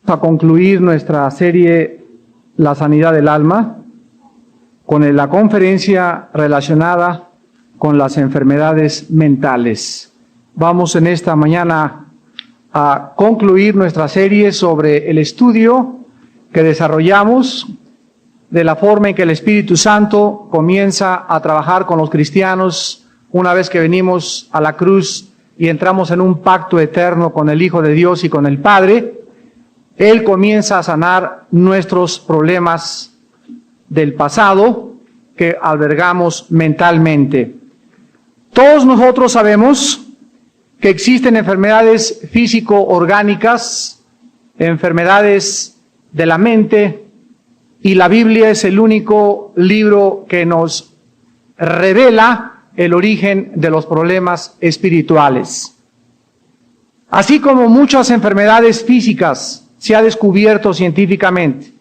A concluir nuestra serie La sanidad del alma con la conferencia relacionada con las enfermedades mentales. Vamos en esta mañana a concluir nuestra serie sobre el estudio que desarrollamos de la forma en que el Espíritu Santo comienza a trabajar con los cristianos una vez que venimos a la cruz y entramos en un pacto eterno con el Hijo de Dios y con el Padre. Él comienza a sanar nuestros problemas del pasado que albergamos mentalmente. Todos nosotros sabemos que existen enfermedades físico-orgánicas, enfermedades de la mente, y la Biblia es el único libro que nos revela el origen de los problemas espirituales. Así como muchas enfermedades físicas se ha descubierto científicamente,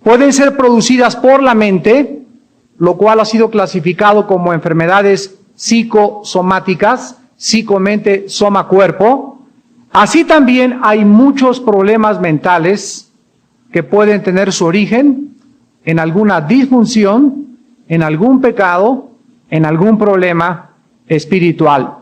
pueden ser producidas por la mente, lo cual ha sido clasificado como enfermedades psicosomáticas, psicomente, soma cuerpo. Así también hay muchos problemas mentales que pueden tener su origen en alguna disfunción, en algún pecado, en algún problema espiritual.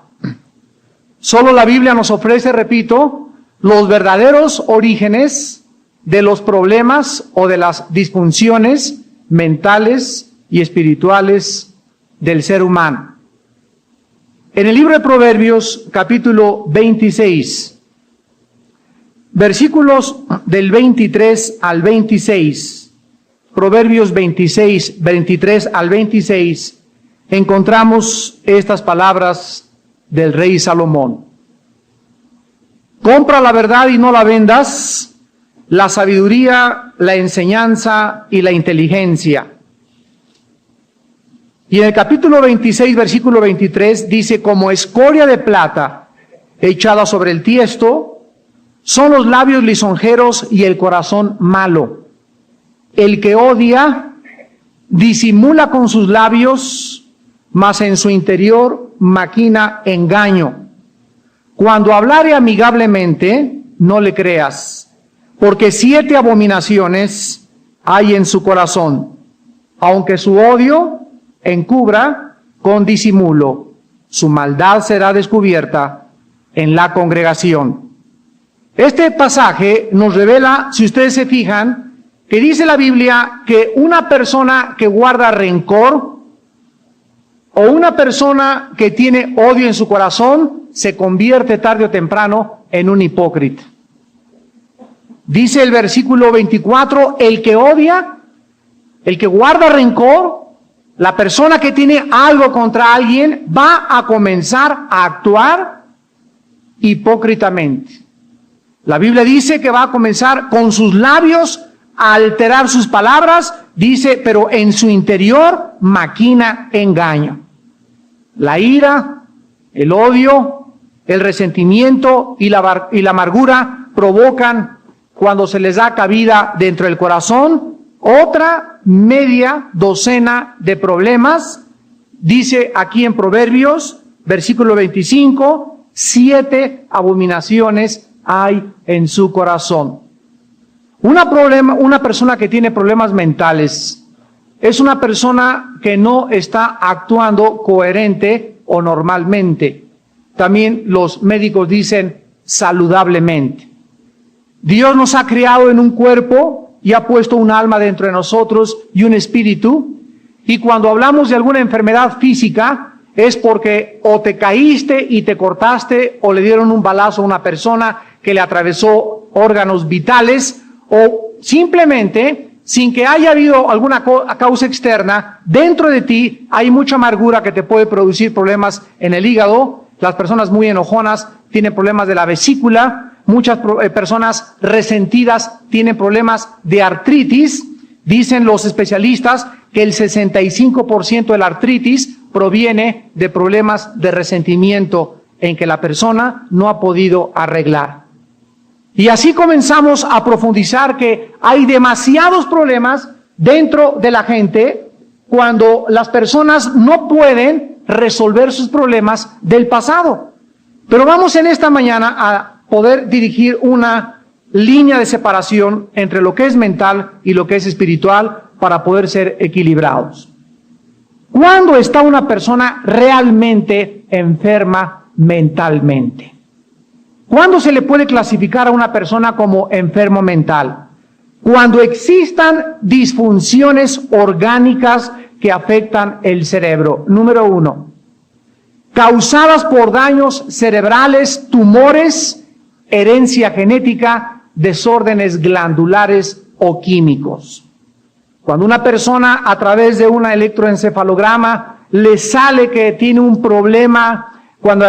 Solo la Biblia nos ofrece, repito, los verdaderos orígenes de los problemas o de las disfunciones mentales y espirituales del ser humano. En el libro de Proverbios, capítulo 26, versículos del 23 al 26, Proverbios 26, 23 al 26, encontramos estas palabras del rey Salomón. Compra la verdad y no la vendas, la sabiduría, la enseñanza y la inteligencia. Y en el capítulo 26, versículo 23, dice, como escoria de plata echada sobre el tiesto, son los labios lisonjeros y el corazón malo. El que odia disimula con sus labios, mas en su interior maquina engaño. Cuando hablare amigablemente, no le creas, porque 7 abominaciones hay en su corazón, aunque su odio encubra con disimulo, su maldad será descubierta en la congregación. Este pasaje nos revela, si ustedes se fijan, que dice la Biblia que una persona que guarda rencor o una persona que tiene odio en su corazón se convierte tarde o temprano en un hipócrita. Dice el versículo 24, el que odia, el que guarda rencor, la persona que tiene algo contra alguien, va a comenzar a actuar hipócritamente. La Biblia dice que va a comenzar con sus labios a alterar sus palabras, dice, pero en su interior maquina engaño. La ira, el odio, el resentimiento y la amargura provocan, cuando se les da cabida dentro del corazón, otra media docena de problemas. Dice aquí en Proverbios, versículo 25, 7 abominaciones hay en su corazón. Una persona que tiene problemas mentales es una persona que no está actuando coherente o normalmente. También los médicos dicen saludablemente. Dios nos ha creado en un cuerpo y ha puesto un alma dentro de nosotros y un espíritu. Y cuando hablamos de alguna enfermedad física es porque o te caíste y te cortaste o le dieron un balazo a una persona que le atravesó órganos vitales, o simplemente, sin que haya habido alguna causa externa, dentro de ti hay mucha amargura que te puede producir problemas en el hígado. Las personas muy enojonas tienen problemas de la vesícula, muchas personas resentidas tienen problemas de artritis. Dicen los especialistas que el 65% de la artritis proviene de problemas de resentimiento en que la persona no ha podido arreglar. Y así comenzamos a profundizar que hay demasiados problemas dentro de la gente cuando las personas no pueden resolver sus problemas del pasado. Pero vamos en esta mañana a poder dirigir una línea de separación entre lo que es mental y lo que es espiritual para poder ser equilibrados. ¿Cuándo está una persona realmente enferma mentalmente? ¿Cuándo se le puede clasificar a una persona como enfermo mental? Cuando existan disfunciones orgánicas que afectan el cerebro. Número 1, causadas por daños cerebrales, tumores, herencia genética, desórdenes glandulares o químicos. Cuando una persona a través de un electroencefalograma le sale que tiene un problema, cuando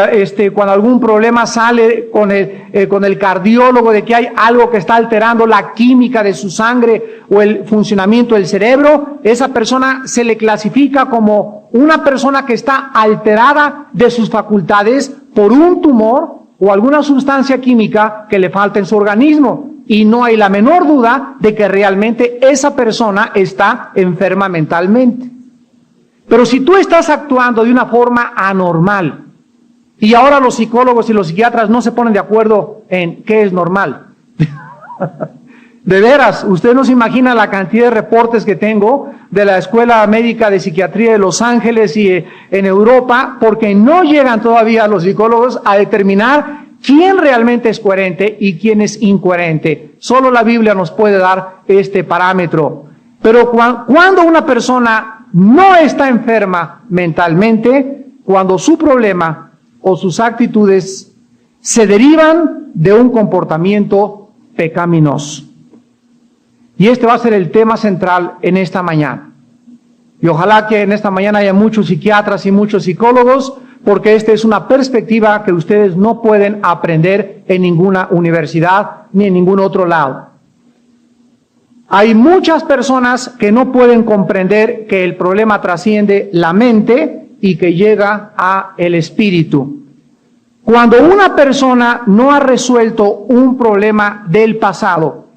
algún problema sale con el cardiólogo de que hay algo que está alterando la química de su sangre o el funcionamiento del cerebro, esa persona se le clasifica como una persona que está alterada de sus facultades por un tumor o alguna sustancia química que le falta en su organismo. Y no hay la menor duda de que realmente esa persona está enferma mentalmente. Pero si tú estás actuando de una forma anormal, y ahora los psicólogos y los psiquiatras no se ponen de acuerdo en qué es normal. De veras, usted no se imagina la cantidad de reportes que tengo de la Escuela Médica de Psiquiatría de Los Ángeles y en Europa, porque no llegan todavía los psicólogos a determinar quién realmente es coherente y quién es incoherente. Solo la Biblia nos puede dar este parámetro. Pero cuando una persona no está enferma mentalmente, cuando su problema o sus actitudes se derivan de un comportamiento pecaminoso. Y este va a ser el tema central en esta mañana. Y ojalá que en esta mañana haya muchos psiquiatras y muchos psicólogos, porque esta es una perspectiva que ustedes no pueden aprender en ninguna universidad ni en ningún otro lado. Hay muchas personas que no pueden comprender que el problema trasciende la mente y que llega a el espíritu. Cuando una persona no ha resuelto un problema del pasado,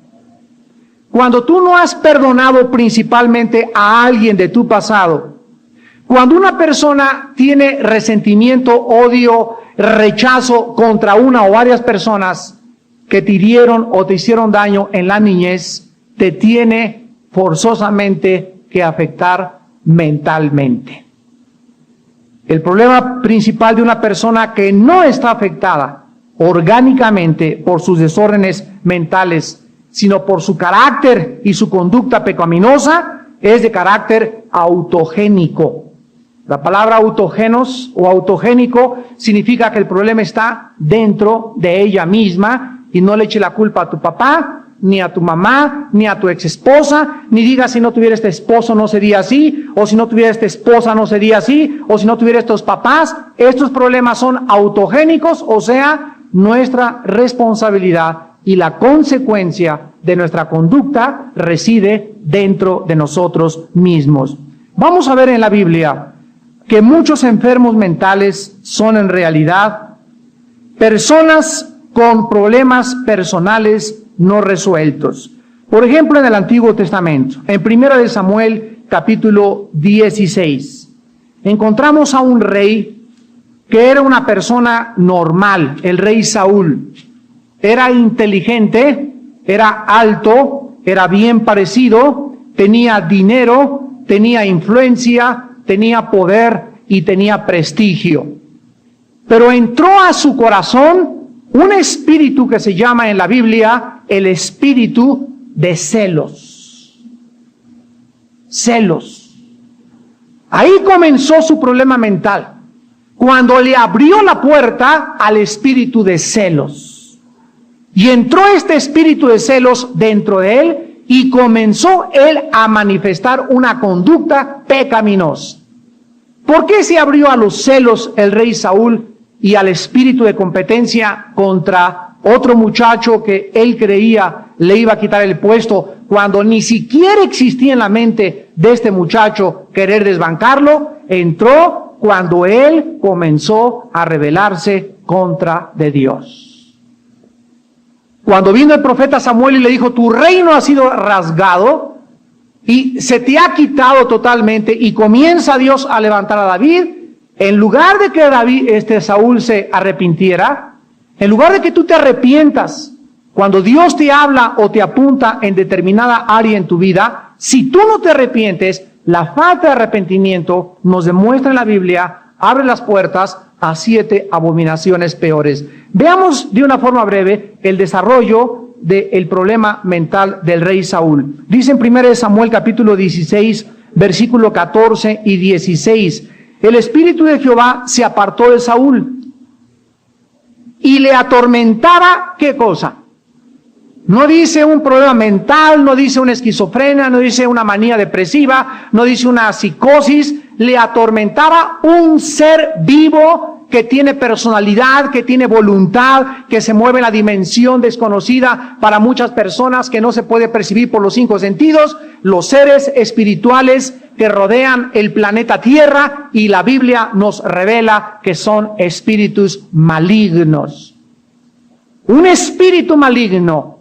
cuando tú no has perdonado principalmente a alguien de tu pasado, cuando una persona tiene resentimiento, odio, rechazo contra una o varias personas que te hirieron o te hicieron daño en la niñez, te tiene forzosamente que afectar mentalmente. El problema principal de una persona que no está afectada orgánicamente por sus desórdenes mentales, sino por su carácter y su conducta pecaminosa, es de carácter autogénico. La palabra autogenos o autogénico significa que el problema está dentro de ella misma y no le eche la culpa a tu papá, ni a tu mamá, ni a tu ex esposa, ni digas si no tuviera este esposo no sería así, o si no tuviera esta esposa no sería así, o si no tuviera estos papás. Estos problemas son autogénicos, o sea, nuestra responsabilidad y la consecuencia de nuestra conducta reside dentro de nosotros mismos. Vamos a ver en la Biblia que muchos enfermos mentales son en realidad personas con problemas personales no resueltos. Por ejemplo, en el Antiguo Testamento, en 1 Samuel capítulo 16, encontramos a un rey que era una persona normal, el rey Saúl. Era inteligente, era alto, era bien parecido, tenía dinero, tenía influencia, tenía poder y tenía prestigio. Pero entró a su corazón un espíritu que se llama en la Biblia el espíritu de celos. Celos. Ahí comenzó su problema mental, cuando le abrió la puerta al espíritu de celos. Y entró este espíritu de celos dentro de él y comenzó él a manifestar una conducta pecaminosa. ¿Por qué se abrió a los celos el rey Saúl y al espíritu de competencia contra otro muchacho que él creía le iba a quitar el puesto, cuando ni siquiera existía en la mente de este muchacho querer desbancarlo? Entró cuando él comenzó a rebelarse contra de Dios. Cuando vino el profeta Samuel y le dijo: tu reino ha sido rasgado y se te ha quitado totalmente, y comienza Dios a levantar a David, en lugar de que Saúl se arrepintiera, en lugar de que tú te arrepientas Cuando Dios te habla o te apunta en determinada área en tu vida, si tú no te arrepientes, la falta de arrepentimiento nos demuestra en la Biblia, abre las puertas a 7 abominaciones peores. Veamos de una forma breve el desarrollo del problema mental del rey Saúl. Dice en 1 Samuel capítulo 16, versículo 14 y 16, el Espíritu de Jehová se apartó de Saúl y le atormentaba, ¿qué cosa? No dice un problema mental, no dice una esquizofrenia, no dice una manía depresiva, no dice una psicosis, le atormentaba un ser vivo que tiene personalidad, que tiene voluntad, que se mueve en la dimensión desconocida para muchas personas, que no se puede percibir por los 5 sentidos, los seres espirituales que rodean el planeta Tierra, y la Biblia nos revela que son espíritus malignos. Un espíritu maligno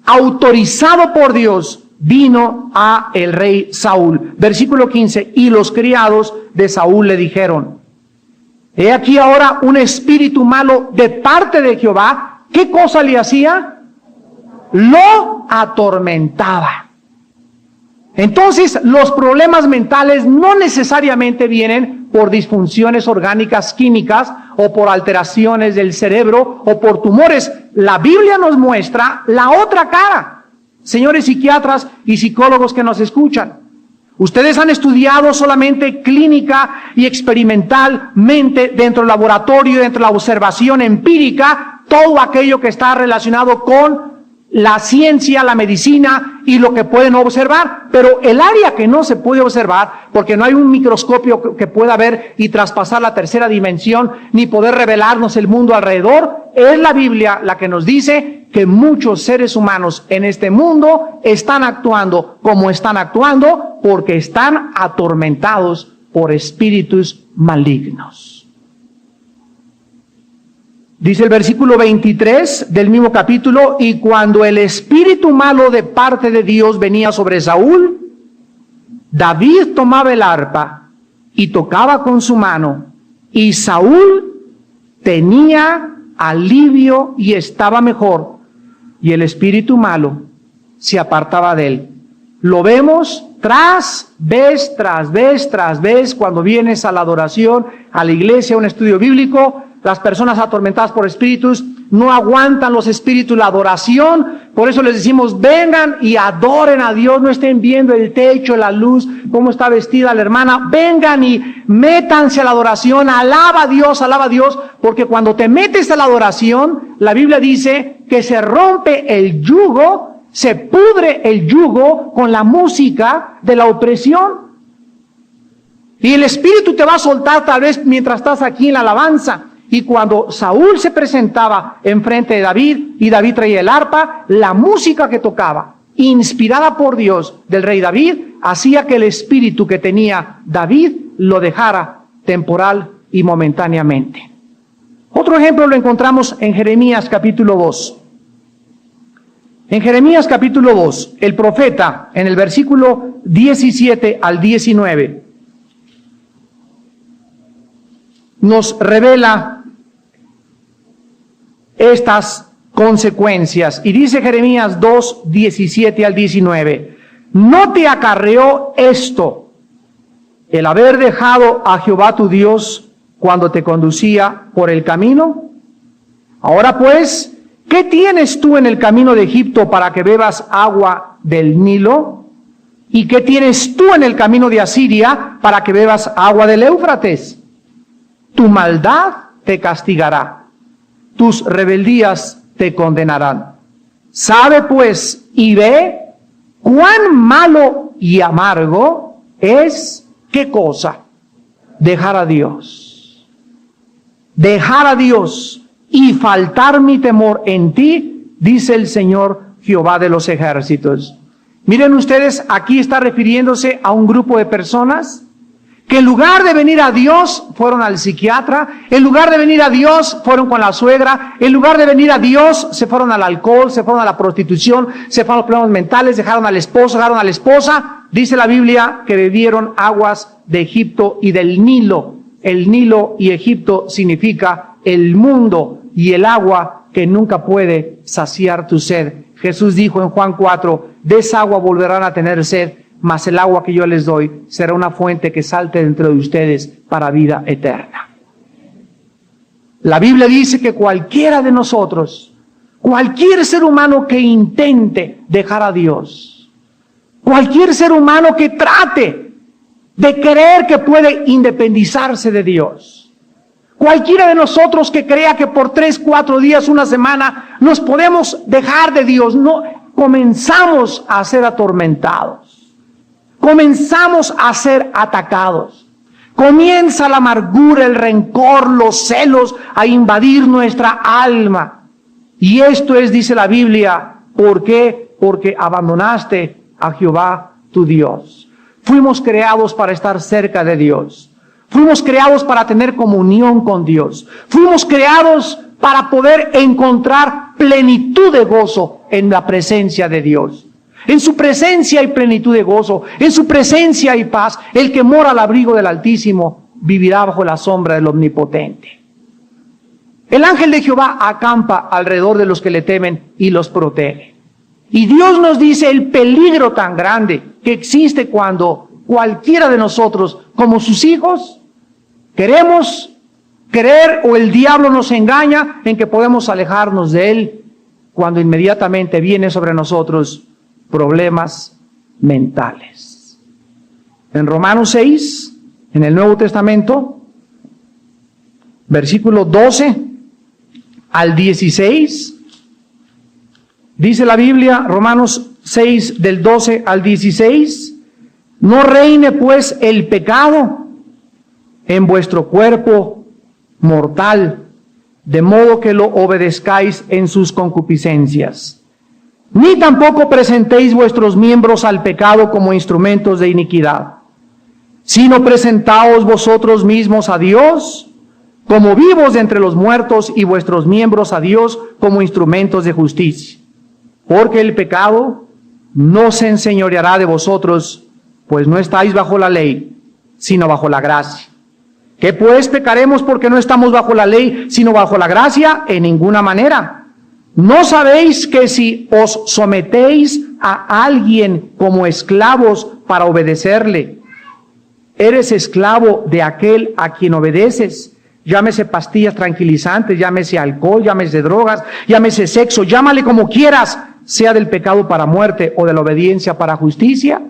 autorizado por Dios vino a el rey Saúl. Versículo 15, y los criados de Saúl le dijeron, he aquí ahora un espíritu malo de parte de Jehová. ¿Qué cosa le hacía? Lo atormentaba. Entonces, los problemas mentales no necesariamente vienen por disfunciones orgánicas químicas o por alteraciones del cerebro o por tumores. La Biblia nos muestra la otra cara. Señores psiquiatras y psicólogos que nos escuchan, ustedes han estudiado solamente clínica y experimentalmente dentro del laboratorio, dentro de la observación empírica, todo aquello que está relacionado con la ciencia, la medicina y lo que pueden observar, pero el área que no se puede observar, porque no hay un microscopio que pueda ver y traspasar la tercera dimensión, ni poder revelarnos el mundo alrededor, es la Biblia la que nos dice que muchos seres humanos en este mundo están actuando como están actuando porque están atormentados por espíritus malignos. Dice el versículo 23 del mismo capítulo, y cuando el espíritu malo de parte de Dios venía sobre Saúl, David tomaba el arpa y tocaba con su mano, y Saúl tenía alivio y estaba mejor, y el espíritu malo se apartaba de él. Lo vemos tras vez, cuando vienes a la adoración, a la iglesia, a un estudio bíblico. Las personas atormentadas por espíritus no aguantan los espíritus, la adoración. Por eso les decimos, vengan y adoren a Dios. No estén viendo el techo, la luz, cómo está vestida la hermana. Vengan y métanse a la adoración. Alaba a Dios. Porque cuando te metes a la adoración, la Biblia dice que se rompe el yugo, se pudre el yugo con la música de la opresión. Y el espíritu te va a soltar tal vez mientras estás aquí en la alabanza. Y cuando Saúl se presentaba enfrente de David, y David traía el arpa, la música que tocaba, inspirada por Dios del rey David, hacía que el espíritu que tenía David lo dejara temporal y momentáneamente. Otro ejemplo lo encontramos en Jeremías capítulo 2. En Jeremías capítulo 2, el profeta, en el versículo 17 al 19, nos revela estas consecuencias. Y dice Jeremías 2, 17 al 19, ¿no te acarreó esto el haber dejado a Jehová tu Dios cuando te conducía por el camino? Ahora pues, ¿qué tienes tú en el camino de Egipto para que bebas agua del Nilo? ¿Y qué tienes tú en el camino de Asiria para que bebas agua del Éufrates? Tu maldad te castigará, tus rebeldías te condenarán. Sabe pues y ve cuán malo y amargo es, ¿qué cosa? Dejar a Dios. Dejar a Dios y faltar mi temor en ti, dice el Señor Jehová de los ejércitos. Miren ustedes, aquí está refiriéndose a un grupo de personas que en lugar de venir a Dios, fueron al psiquiatra, en lugar de venir a Dios, fueron con la suegra, en lugar de venir a Dios, se fueron al alcohol, se fueron a la prostitución, se fueron a los problemas mentales, dejaron al esposo, dejaron a la esposa. Dice la Biblia que bebieron aguas de Egipto y del Nilo. El Nilo y Egipto significa el mundo. y el agua que nunca puede saciar tu sed. Jesús dijo en Juan 4, de esa agua volverán a tener sed, mas el agua que yo les doy será una fuente que salte dentro de ustedes para vida eterna. La Biblia dice que cualquiera de nosotros, cualquier ser humano que intente dejar a Dios, cualquier ser humano que trate de creer que puede independizarse de Dios, cualquiera de nosotros que crea que por 3, 4 días, una semana, nos podemos dejar de Dios, no, comenzamos a ser atormentados, comenzamos a ser atacados, comienza la amargura, el rencor, los celos a invadir nuestra alma. Y esto es, dice la Biblia, ¿por qué? Porque abandonaste a Jehová tu Dios. Fuimos creados para estar cerca de Dios. Fuimos creados para tener comunión con Dios. Fuimos creados para poder encontrar plenitud de gozo en la presencia de Dios. En su presencia hay plenitud de gozo, en su presencia hay paz. El que mora al abrigo del Altísimo vivirá bajo la sombra del Omnipotente. El ángel de Jehová acampa alrededor de los que le temen y los protege. Y Dios nos dice el peligro tan grande que existe cuando cualquiera de nosotros, como sus hijos, queremos creer o el diablo nos engaña en que podemos alejarnos de él cuando inmediatamente viene sobre nosotros problemas mentales. En Romanos 6, en el Nuevo Testamento, versículo 12 al 16, dice la Biblia, Romanos 6, del 12 al 16, no reine pues el pecado en vuestro cuerpo mortal, de modo que lo obedezcáis en sus concupiscencias. Ni tampoco presentéis vuestros miembros al pecado como instrumentos de iniquidad, sino presentaos vosotros mismos a Dios como vivos de entre los muertos y vuestros miembros a Dios como instrumentos de justicia. Porque el pecado no se enseñoreará de vosotros, pues no estáis bajo la ley, sino bajo la gracia. ¿Qué pues pecaremos porque no estamos bajo la ley, sino bajo la gracia? En ninguna manera. ¿No sabéis que si os sometéis a alguien como esclavos para obedecerle, eres esclavo de aquel a quien obedeces? Llámese pastillas tranquilizantes, llámese alcohol, llámese drogas, llámese sexo, llámale como quieras, sea del pecado para muerte o de la obediencia para justicia.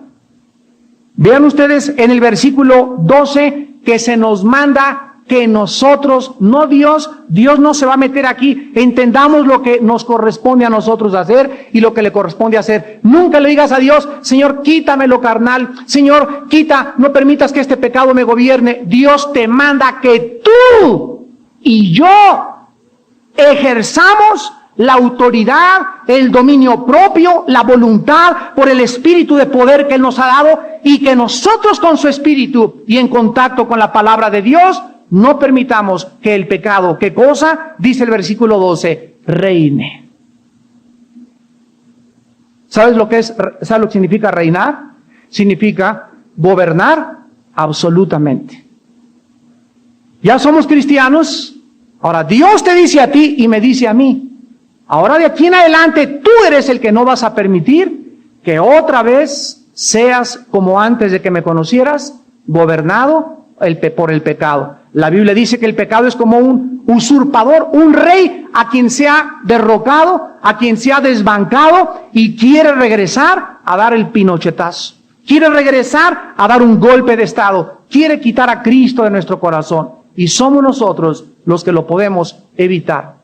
Vean ustedes en el versículo 12 que se nos manda que nosotros, no Dios no se va a meter aquí. Entendamos lo que nos corresponde a nosotros hacer y lo que le corresponde hacer. Nunca le digas a Dios, Señor, quítame lo carnal, Señor, no permitas que este pecado me gobierne. Dios te manda que tú y yo ejerzamos la autoridad, el dominio propio, la voluntad por el espíritu de poder que Él nos ha dado, y que nosotros con su espíritu y en contacto con la palabra de Dios no permitamos que el pecado, ¿qué cosa? Dice el versículo 12, reine. ¿Sabes lo que significa reinar? Significa gobernar absolutamente. Ya somos cristianos, ahora Dios te dice a ti y me dice a mí, ahora de aquí en adelante tú eres el que no vas a permitir que otra vez seas como antes de que me conocieras, gobernado por el pecado. La Biblia dice que el pecado es como un usurpador, un rey a quien se ha derrocado, a quien se ha desbancado y quiere regresar a dar el pinochetazo. Quiere regresar a dar un golpe de estado. Quiere quitar a Cristo de nuestro corazón. Y somos nosotros los que lo podemos evitar.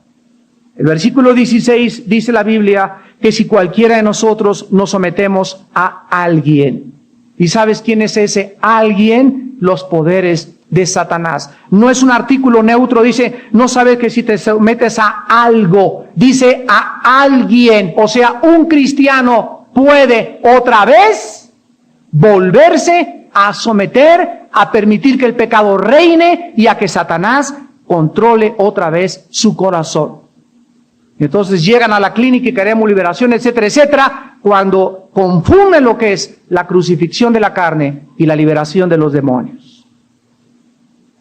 El versículo 16 dice la Biblia que si cualquiera de nosotros nos sometemos a alguien. ¿Y sabes quién es ese alguien? Los poderes de Satanás. No es un artículo neutro, dice, no sabes que si te sometes a algo, dice a alguien, o sea, un cristiano puede otra vez volverse a someter, a permitir que el pecado reine y a que Satanás controle otra vez su corazón. Entonces llegan a la clínica y queremos liberación, etcétera, etcétera, cuando confunden lo que es la crucifixión de la carne y la liberación de los demonios.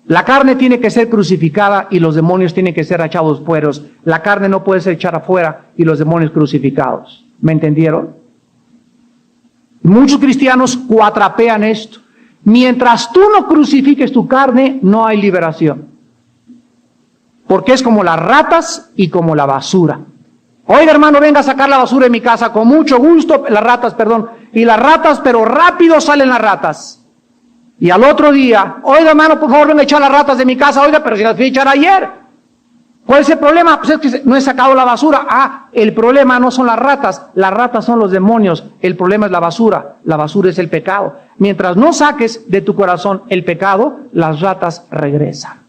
La carne tiene que ser crucificada y los demonios tienen que ser echados fuera. La carne no puede ser echada afuera y los demonios crucificados. ¿Me entendieron? Muchos cristianos cuatrapean esto. Mientras tú no crucifiques tu carne, no hay liberación. Porque es como las ratas y como la basura. Oiga, hermano, venga a sacar la basura de mi casa, con mucho gusto, las ratas, pero rápido salen las ratas. Y al otro día, oiga, hermano, por favor, venga a echar las ratas de mi casa, oiga, pero si las fui a echar ayer. ¿Cuál es el problema? Pues es que no he sacado la basura. El problema no son las ratas son los demonios, el problema es la basura es el pecado. Mientras no saques de tu corazón el pecado, las ratas regresan.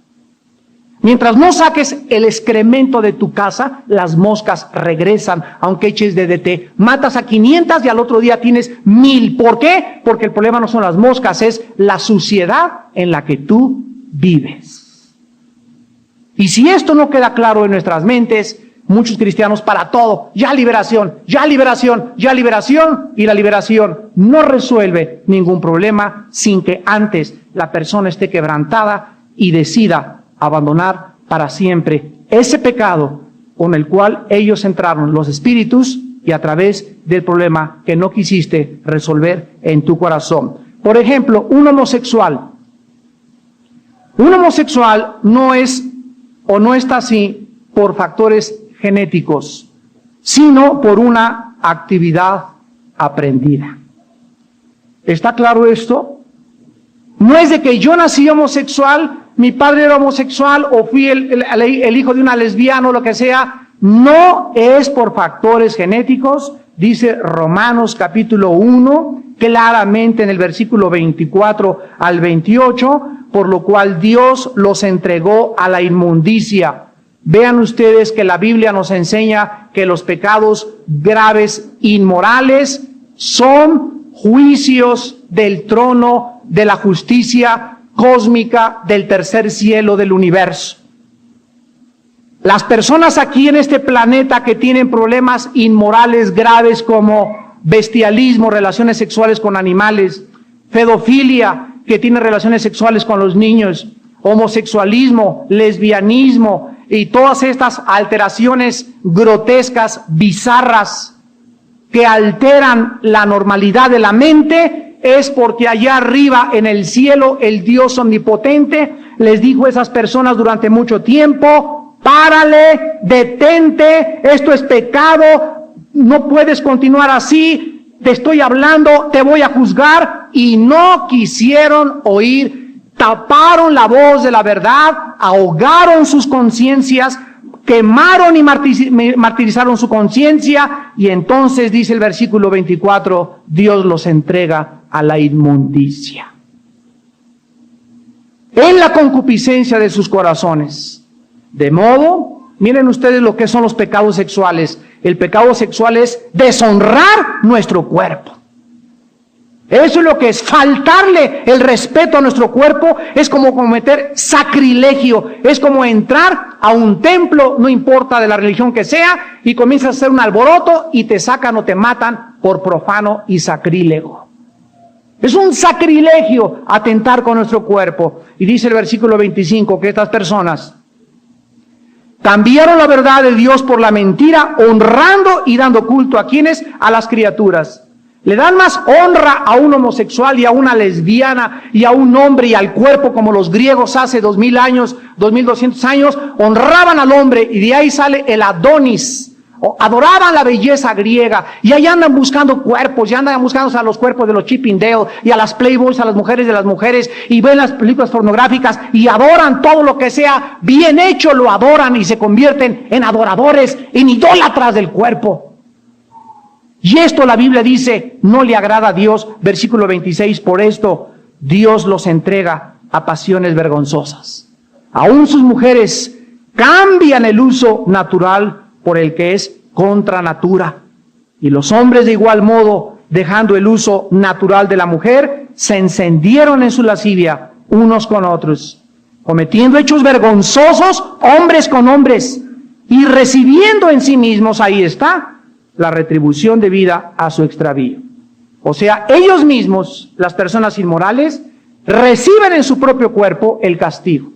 Mientras no saques el excremento de tu casa, las moscas regresan, aunque eches DDT. Matas a 500 y al otro día tienes 1000. ¿Por qué? Porque el problema no son las moscas, es la suciedad en la que tú vives. Y si esto no queda claro en nuestras mentes, muchos cristianos para todo, ya liberación, y la liberación no resuelve ningún problema sin que antes la persona esté quebrantada y decida abandonar para siempre ese pecado con el cual ellos entraron, los espíritus, y a través del problema que no quisiste resolver en tu corazón. Por ejemplo, un homosexual no es o no está así por factores genéticos, sino por una actividad aprendida. ¿Está claro esto? No es de que yo nací homosexual, mi padre era homosexual o fui el hijo de una lesbiana o lo que sea. No es por factores genéticos. Dice Romanos capítulo 1, claramente en el versículo 24 al 28, por lo cual Dios los entregó a la inmundicia. Vean ustedes que la Biblia nos enseña que los pecados graves, inmorales, son juicios del trono de la justicia cósmica del tercer cielo del universo. Las personas aquí en este planeta que tienen problemas inmorales graves como bestialismo, relaciones sexuales con animales, pedofilia, que tiene relaciones sexuales con los niños, homosexualismo, lesbianismo y todas estas alteraciones grotescas, bizarras, que alteran la normalidad de la mente, es porque allá arriba en el cielo el Dios omnipotente les dijo a esas personas durante mucho tiempo: párale, detente, esto es pecado, no puedes continuar así, te estoy hablando, te voy a juzgar. Y no quisieron oír, taparon la voz de la verdad, ahogaron sus conciencias, quemaron y martirizaron su conciencia, y entonces dice el versículo 24, Dios los entrega a la inmundicia, en la concupiscencia de sus corazones. De modo, miren ustedes lo que son los pecados sexuales. El pecado sexual es deshonrar nuestro cuerpo. Eso es lo que es faltarle el respeto a nuestro cuerpo. Es como cometer sacrilegio. Es como entrar a un templo, no importa de la religión que sea, y comienzas a hacer un alboroto y te sacan o te matan por profano y sacrílego. Es un sacrilegio atentar con nuestro cuerpo. Y dice el versículo 25 que estas personas cambiaron la verdad de Dios por la mentira, honrando y dando culto ¿a quiénes? A las criaturas. Le dan más honra a un homosexual y a una lesbiana y a un hombre y al cuerpo, como los griegos hace 2000 años, 2200 años, honraban al hombre, y de ahí sale el Adonis. Adoraban la belleza griega, y ahí andan buscando cuerpos, y andan buscando a los cuerpos de los Chippendale y a las Playboys, a las mujeres de las mujeres, y ven las películas pornográficas y adoran todo lo que sea bien hecho, lo adoran y se convierten en adoradores, en idólatras del cuerpo. Y esto la Biblia dice, no le agrada a Dios. Versículo 26, por esto Dios los entrega a pasiones vergonzosas. Aún sus mujeres cambian el uso natural por el que es contra natura. Y los hombres de igual modo, dejando el uso natural de la mujer, se encendieron en su lascivia unos con otros, cometiendo hechos vergonzosos hombres con hombres, y recibiendo en sí mismos, ahí está, la retribución debida a su extravío. O sea, ellos mismos, las personas inmorales, reciben en su propio cuerpo el castigo.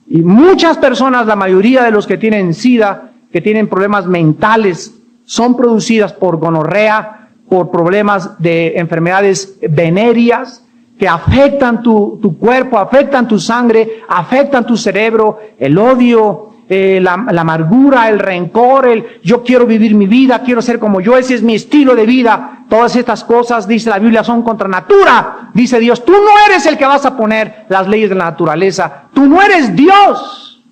Y muchas personas, la mayoría de los que tienen SIDA, que tienen problemas mentales, son producidas por gonorrea, por problemas de enfermedades venéreas que afectan tu cuerpo, afectan tu sangre, afectan tu cerebro, el odio, la amargura, el rencor, yo quiero vivir mi vida, quiero ser como yo, ese es mi estilo de vida. Todas estas cosas, dice la Biblia, son contra natura. Dice Dios, tú no eres el que vas a poner las leyes de la naturaleza, tú no eres Dios.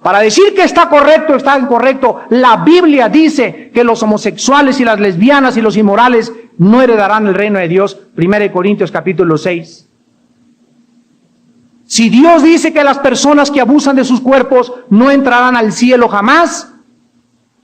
Para decir que está correcto, está incorrecto, la Biblia dice que los homosexuales y las lesbianas y los inmorales no heredarán el reino de Dios. 1 Corintios capítulo 6. Si Dios dice que las personas que abusan de sus cuerpos no entrarán al cielo jamás,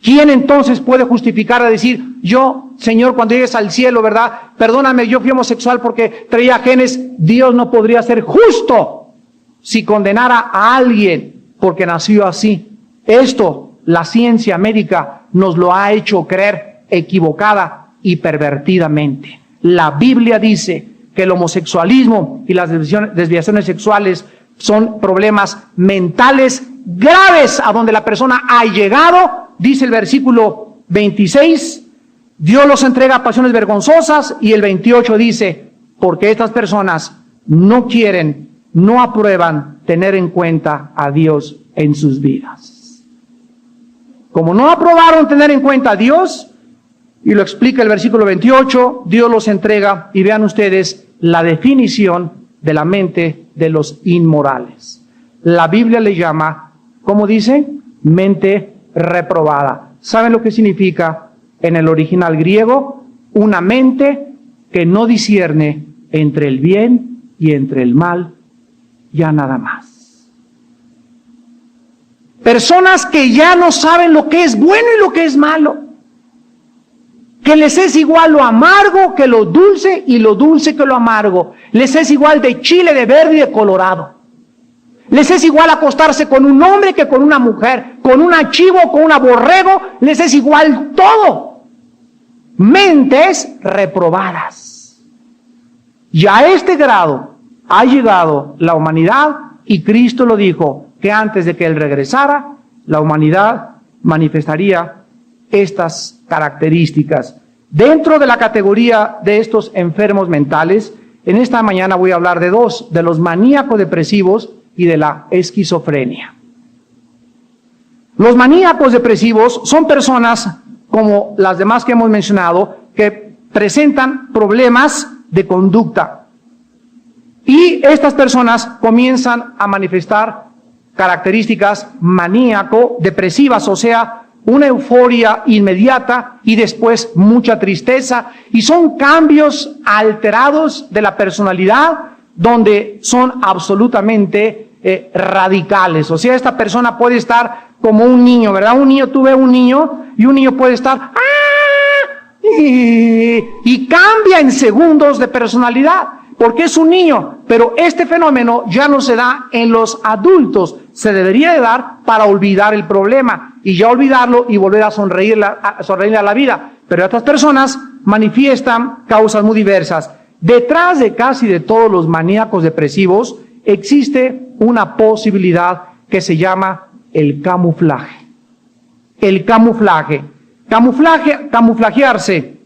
¿quién entonces puede justificar a decir, yo, Señor, cuando llegues al cielo, ¿verdad? Perdóname, yo fui homosexual porque traía genes. Dios no podría ser justo si condenara a alguien porque nació así. Esto, la ciencia médica nos lo ha hecho creer equivocada y pervertidamente. La Biblia dice que el homosexualismo y las desviaciones sexuales son problemas mentales graves a donde la persona ha llegado. Dice el versículo 26, Dios los entrega a pasiones vergonzosas, y el 28 dice, porque estas personas no quieren, no aprueban tener en cuenta a Dios en sus vidas. Como no aprobaron tener en cuenta a Dios, y lo explica el versículo 28, Dios los entrega, y vean ustedes la definición de la mente de los inmorales. La Biblia le llama, ¿cómo dice? Mente reprobada. ¿Saben lo que significa en el original griego? Una mente que no discierne entre el bien y entre el mal, ya nada más. Personas que ya no saben lo que es bueno y lo que es malo. Que les es igual lo amargo que lo dulce y lo dulce que lo amargo. Les es igual de chile, de verde y de colorado. Les es igual acostarse con un hombre que con una mujer, con una chivo o con una borrego, les es igual todo. Mentes reprobadas. Y a este grado ha llegado la humanidad, y Cristo lo dijo, que antes de que Él regresara, la humanidad manifestaría estas características. Dentro de la categoría de estos enfermos mentales, en esta mañana voy a hablar de dos, de los maníacos depresivos y de la esquizofrenia. Los maníacos depresivos son personas, como las demás que hemos mencionado, que presentan problemas de conducta. Y estas personas comienzan a manifestar características maníaco-depresivas, o sea, una euforia inmediata y después mucha tristeza, y son cambios alterados de la personalidad donde son absolutamente radicales. O sea, esta persona puede estar como un niño, ¿verdad? Tú ves un niño y un niño puede estar y cambia en segundos de personalidad porque es un niño, pero este fenómeno ya no se da en los adultos. Se debería de dar para olvidar el problema y ya olvidarlo y volver a sonreírle a la vida. Pero estas personas manifiestan causas muy diversas. Detrás de casi de todos los maníacos depresivos existe una posibilidad que se llama el camuflaje. El camuflaje. Camuflajearse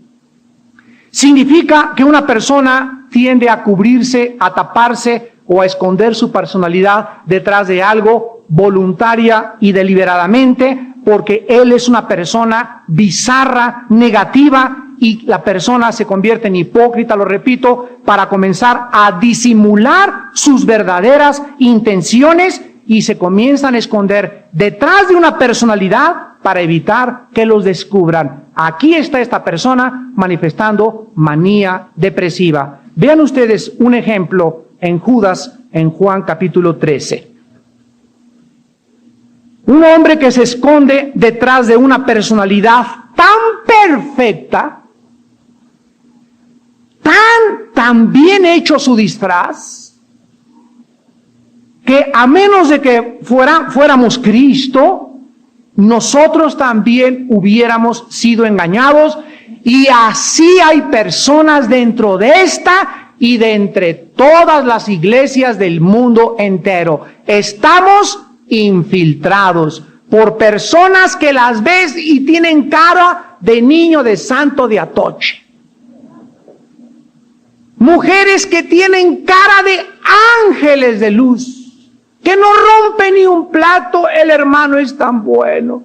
significa que una persona tiende a cubrirse, a taparse o a esconder su personalidad detrás de algo voluntaria y deliberadamente, porque él es una persona bizarra, negativa, y la persona se convierte en hipócrita, lo repito, para comenzar a disimular sus verdaderas intenciones y se comienzan a esconder detrás de una personalidad para evitar que los descubran. Aquí está esta persona manifestando manía depresiva. Vean ustedes un ejemplo en Judas, en Juan capítulo 13. Un hombre que se esconde detrás de una personalidad tan perfecta, tan bien hecho su disfraz, que a menos de que fuéramos Cristo, nosotros también hubiéramos sido engañados. Y así hay personas dentro de esta y de entre todas las iglesias del mundo entero. Estamos infiltrados por personas que las ves y tienen cara de niño de santo de Atoche. Mujeres que tienen cara de ángeles de luz, que no rompen ni un plato. El hermano es tan bueno,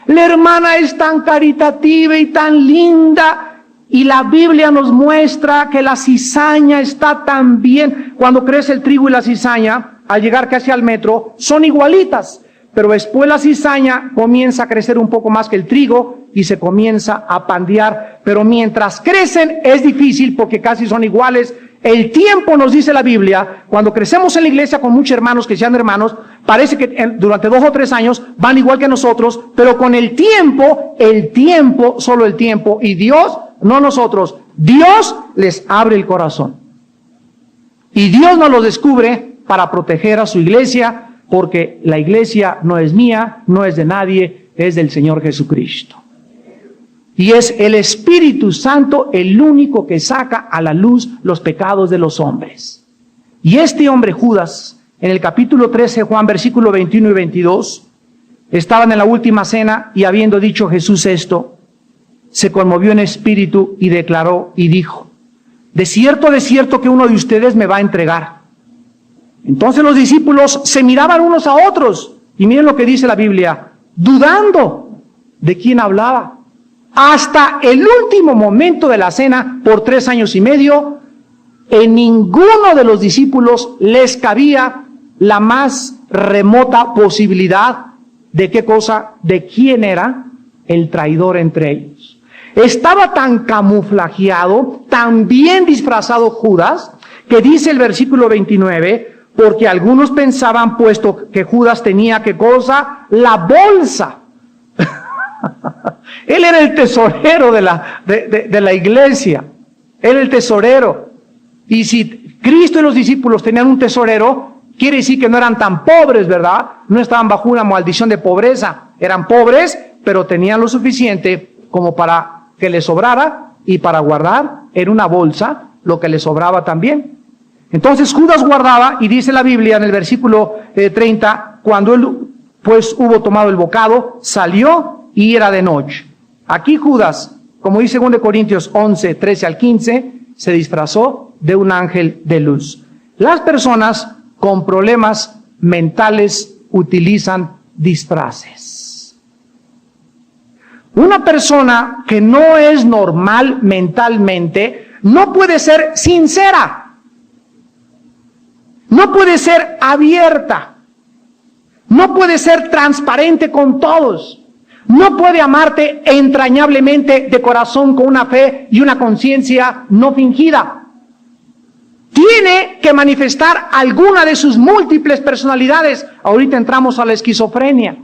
la hermana es tan caritativa y tan linda, y la Biblia nos muestra que la cizaña está tan bien. Cuando crece el trigo y la cizaña, al llegar casi al metro, son igualitas, pero después la cizaña comienza a crecer un poco más que el trigo y se comienza a pandear. Pero mientras crecen es difícil porque casi son iguales. El tiempo, nos dice la Biblia, cuando crecemos en la iglesia con muchos hermanos que sean hermanos, parece que durante 2 o 3 años van igual que nosotros, pero con el tiempo, solo el tiempo, y Dios, no nosotros, Dios les abre el corazón. Y Dios nos los descubre para proteger a su iglesia, porque la iglesia no es mía, no es de nadie, es del Señor Jesucristo. Y es el Espíritu Santo el único que saca a la luz los pecados de los hombres. Y este hombre Judas, en el capítulo 13, Juan, versículo 21 y 22, estaban en la última cena y habiendo dicho Jesús esto, se conmovió en espíritu y declaró y dijo: de cierto que uno de ustedes me va a entregar. Entonces los discípulos se miraban unos a otros, y miren lo que dice la Biblia, dudando de quién hablaba. Hasta el último momento de la cena, por 3 años y medio, en ninguno de los discípulos les cabía la más remota posibilidad de qué cosa, de quién era el traidor entre ellos. Estaba tan camuflajeado, tan bien disfrazado Judas, que dice el versículo 29, porque algunos pensaban, puesto que Judas tenía, ¿qué cosa? La bolsa. Él era el tesorero de la iglesia. Él era el tesorero. Y si Cristo y los discípulos tenían un tesorero, quiere decir que no eran tan pobres, ¿verdad? No estaban bajo una maldición de pobreza. Eran pobres, pero tenían lo suficiente como para que les sobrara y para guardar en una bolsa lo que les sobraba también. Entonces Judas guardaba, y dice la Biblia en el versículo 30, cuando él pues hubo tomado el bocado, salió y era de noche. Aquí Judas, como dice 2 Corintios 11, 13 al 15, se disfrazó de un ángel de luz. Las personas con problemas mentales utilizan disfraces. Una persona que no es normal mentalmente no puede ser sincera. No puede ser abierta, no puede ser transparente con todos, no puede amarte entrañablemente de corazón con una fe y una conciencia no fingida. Tiene que manifestar alguna de sus múltiples personalidades. Ahorita entramos a la esquizofrenia.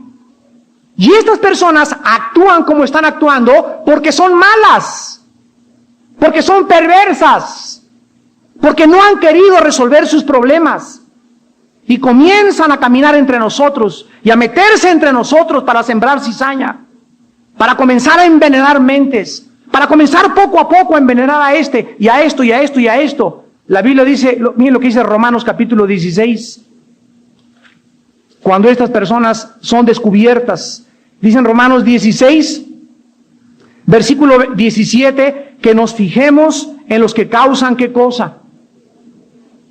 Y estas personas actúan como están actuando porque son malas, porque son perversas, porque no han querido resolver sus problemas y comienzan a caminar entre nosotros y a meterse entre nosotros para sembrar cizaña, para comenzar a envenenar mentes, para comenzar poco a poco a envenenar a este y a esto y a esto y a esto. La Biblia dice, miren lo que dice Romanos capítulo 16, cuando estas personas son descubiertas. Dicen Romanos 16, versículo 17, que nos fijemos en los que causan qué cosa.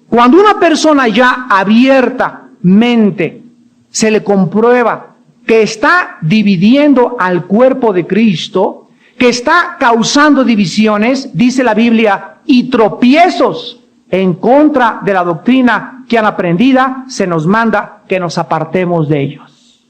Cuando una persona ya abiertamente se le comprueba que está dividiendo al cuerpo de Cristo, que está causando divisiones, dice la Biblia, y tropiezos en contra de la doctrina que han aprendido, se nos manda que nos apartemos de ellos.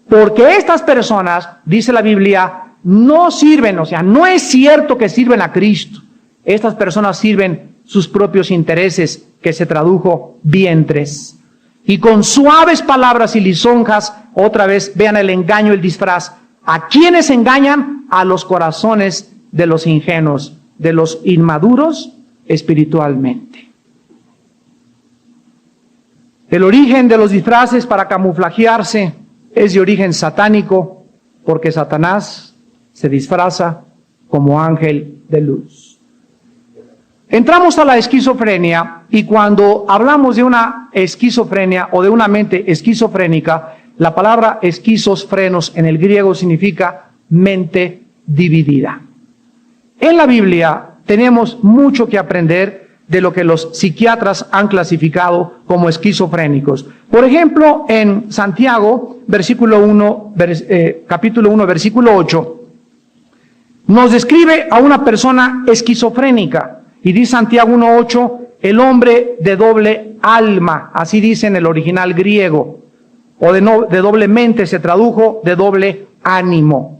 Porque estas personas, dice la Biblia, no sirven, o sea, no es cierto que sirven a Cristo. Estas personas sirven sus propios intereses, que se tradujo vientres. Y con suaves palabras y lisonjas, otra vez, vean el engaño, el disfraz. ¿A quiénes engañan? A los corazones de los ingenuos, de los inmaduros espiritualmente. El origen de los disfraces para camuflajearse es de origen satánico, porque Satanás se disfraza como ángel de luz. Entramos a la esquizofrenia, y cuando hablamos de una esquizofrenia o de una mente esquizofrénica, la palabra esquizofrenos en el griego significa mente dividida. En la Biblia tenemos mucho que aprender de lo que los psiquiatras han clasificado como esquizofrénicos. Por ejemplo, en Santiago, capítulo 1, versículo 8, nos describe a una persona esquizofrénica. Y dice Santiago 1:8, el hombre de doble alma, así dice en el original griego, o de doble mente se tradujo de doble ánimo.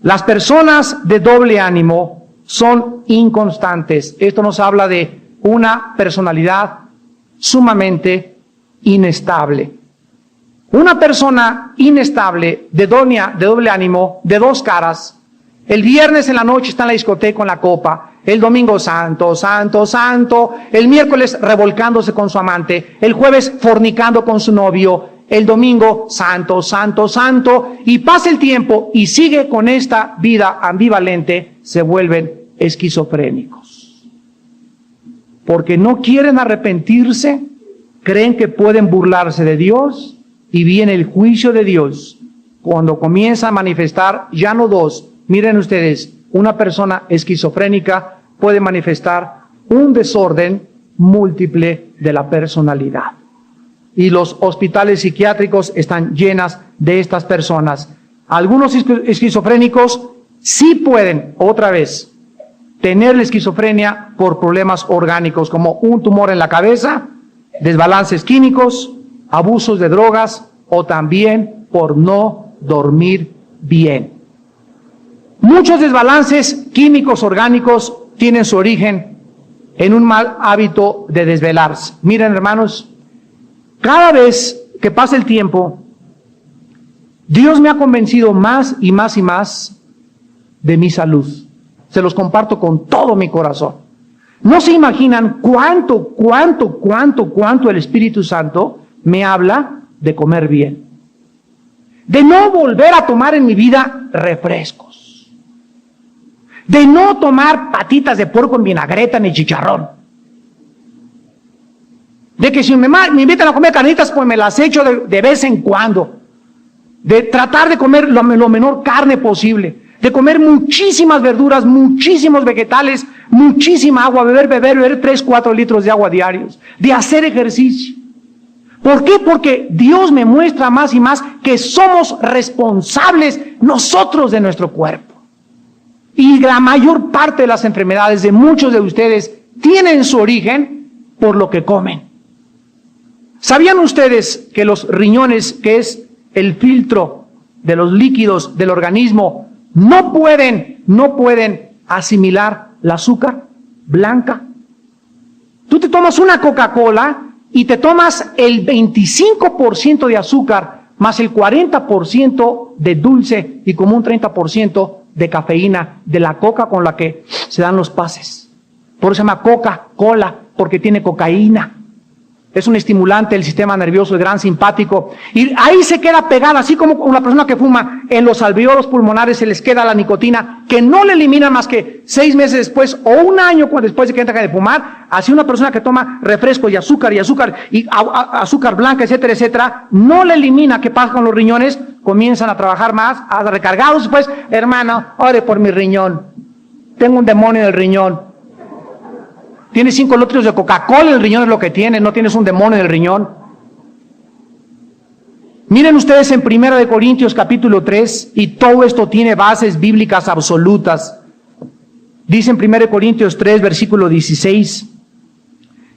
Las personas de doble ánimo son inconstantes. Esto nos habla de una personalidad sumamente inestable. Una persona inestable, de doble ánimo, de dos caras, el viernes en la noche está en la discoteca con la copa, el domingo santo, santo, santo, el miércoles revolcándose con su amante, el jueves fornicando con su novio, el domingo santo, santo, santo, y pasa el tiempo y sigue con esta vida ambivalente, se vuelven esquizofrénicos. Porque no quieren arrepentirse, creen que pueden burlarse de Dios, y viene el juicio de Dios cuando comienza a manifestar ya no dos. Miren ustedes, una persona esquizofrénica puede manifestar un desorden múltiple de la personalidad. Y los hospitales psiquiátricos están llenas de estas personas. Algunos esquizofrénicos sí pueden, otra vez, tener la esquizofrenia por problemas orgánicos, como un tumor en la cabeza, desbalances químicos, abusos de drogas o también por no dormir bien. Muchos desbalances químicos orgánicos tienen su origen en un mal hábito de desvelarse. Miren, hermanos, cada vez que pasa el tiempo, Dios me ha convencido más y más y más de mi salud. Se los comparto con todo mi corazón. No se imaginan cuánto el Espíritu Santo me habla de comer bien. De no volver a tomar en mi vida refrescos. De no tomar patitas de puerco en vinagreta ni chicharrón. De que si me invitan a comer carnitas, pues me las echo de vez en cuando. De tratar de comer lo menor carne posible. De comer muchísimas verduras, muchísimos vegetales, muchísima agua, beber 3-4 litros de agua diarios. De hacer ejercicio. ¿Por qué? Porque Dios me muestra más y más que somos responsables nosotros de nuestro cuerpo. Y la mayor parte de las enfermedades de muchos de ustedes tienen su origen por lo que comen. ¿Sabían ustedes que los riñones, que es el filtro de los líquidos del organismo, no pueden asimilar el azúcar blanca? Tú te tomas una Coca-Cola y te tomas el 25% de azúcar más el 40% de dulce y como un 30% de cafeína de la coca con la que se dan los pases. Por eso se llama Coca-Cola, porque tiene cocaína. Es un estimulante del sistema nervioso, el gran simpático. Y ahí se queda pegada, así como una persona que fuma, en los alveolos pulmonares se les queda la nicotina, que no le elimina más que 6 meses después o un año después de que entra de fumar. Así una persona que toma refresco y azúcar azúcar blanca, etcétera, etcétera, no le elimina. ¿Qué pasa con los riñones? Comienzan a trabajar más, a recargados después. Hermano, ore por mi riñón. Tengo un demonio en el riñón. Tienes 5 litros de Coca-Cola, el riñón es lo que tienes, no tienes un demonio en el riñón. Miren ustedes en 1 Corintios capítulo 3, y todo esto tiene bases bíblicas absolutas. Dice en 1 Corintios 3, versículo 16,